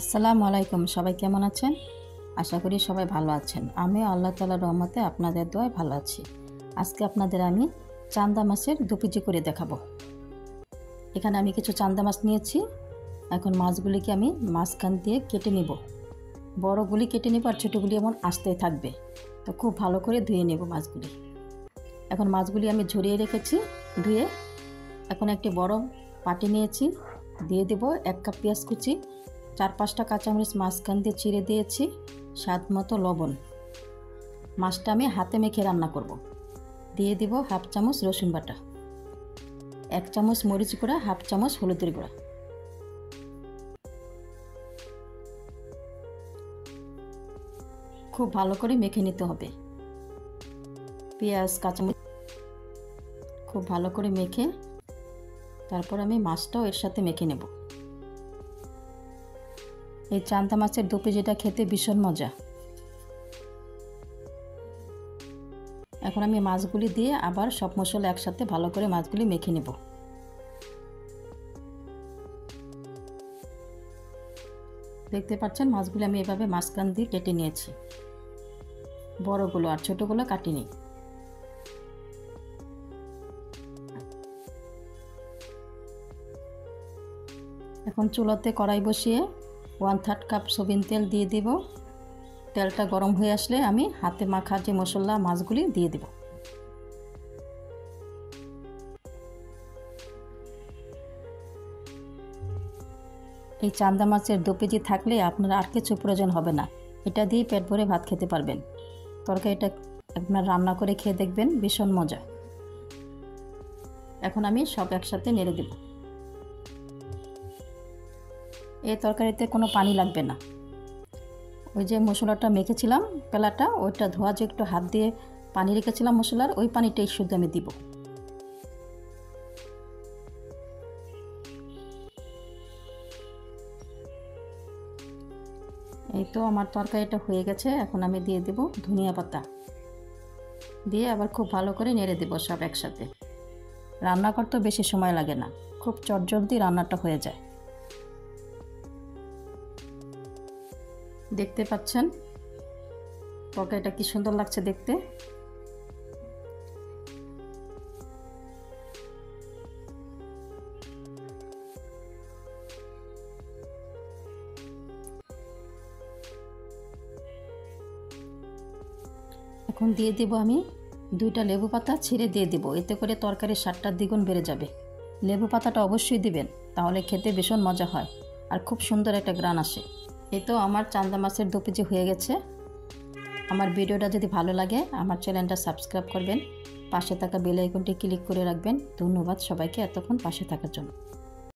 আসসালামু আলাইকুম। সবাই কেমন আছেন? আশা করি সবাই ভালো আছেন। আমিও আল্লাহ তাআলার রহমতে আপনাদের দোয়ায় ভালো আছি। আজকে আপনাদের আমি চান্দা মাছের দু কেজি করে দেখাবো। এখানে আমি কিছু চান্দা মাছ নিয়েছি। এখন মাছগুলিকে আমি মাঝখান দিয়ে কেটে নিব। বড়গুলি কেটে নিব আর ছোটোগুলি এমন আস্তেই থাকবে। তো খুব ভালো করে ধুয়ে নেব মাছগুলি। এখন মাছগুলি আমি ঝরিয়ে রেখেছি ধুয়ে। এখন একটি বড় পাটি নিয়েছি, দিয়ে দেব 1 কাপ পেঁয়াজ কুচি, 4-5টা কাঁচামরিচ মাঝখান দিয়ে চিড়ে দিয়েছি, স্বাদ মতো লবণ। মাছটা আমি হাতে মেখে রান্না করব। দিয়ে দিব 1/2 চামচ রসুন বাটা, 1 চামচ মরিচ গুঁড়া, 1/2 চামচ হলুদের গুঁড়া। খুব ভালো করে মেখে নিতে হবে। পেঁয়াজ কাঁচামরিচ খুব ভালো করে মেখে তারপর আমি মাছটাও এর সাথে মেখে নেব। এই চান্দা মাছের দু কেজিটা খেতে ভীষণ মজা। এখন আমি মাছগুলি দিয়ে আবার সব মশলা একসাথে ভালো করে মাছগুলি মেখে নেব। দেখতে পাচ্ছেন মাছগুলি আমি এভাবে মাঝখান দিয়ে কেটে নিয়েছি। বড়গুলো আর ছোটগুলো কাটিনি। এখন চুলাতে কড়াই বসিয়ে 1/3 কাপ সয়াবিন তেল দিয়ে দিব। তেলটা গরম হয়ে আসলে আমি হাতে মাখা যে মশলা মাছগুলি দিয়ে দেব। এই চান্দা মাছের 2 কেজি থাকলে আপনার আর কিছু প্রয়োজন হবে না। এটা দিয়ে পেট ভরে ভাত খেতে পারবেন। তরকারিটা আপনার রান্না করে খেয়ে দেখবেন, ভীষণ মজা। এখন আমি সব একসাথে নেড়ে দেব। এই তরকারিতে কোনো পানি লাগবে না। ওই যে মশলাটা মেখেছিলাম পেলাটা, ওইটা ধোয়া যে একটু হাত দিয়ে পানি রেখেছিলাম মশলার, ওই পানিটাই শুধু আমি দিব। এই তো আমার তরকারিটা হয়ে গেছে। এখন আমি দিয়ে দেব ধনিয়া পাতা, দিয়ে আবার খুব ভালো করে নেড়ে দেব সব একসাথে। রান্না করতে বেশি সময় লাগে না, খুব চটজলদি রান্নাটা হয়ে যায়। দেখতে পাচ্ছেন তরকারিটা কি সুন্দর লাগছে দেখতে। এখন দিয়ে দেব আমি 2টা লেবু পাতা ছিঁড়ে দিয়ে দেব। এতে করে তরকারির স্বাদটা দ্বিগুণ বেড়ে যাবে। লেবু পাতাটা অবশ্যই দিবেন, তাহলে খেতে ভীষণ মজা হয় আর খুব সুন্দর একটা গ্রান আসে। এই তো আমার চান্দা মাছের 2 কেজি হয়ে গেছে। আমার ভিডিওটা যদি ভালো লাগে আমার চ্যানেলটা সাবস্ক্রাইব করবেন, পাশে থাকা বেল আইকনটি ক্লিক করে রাখবেন। ধন্যবাদ সবাইকে এতক্ষণ পাশে থাকার জন্য।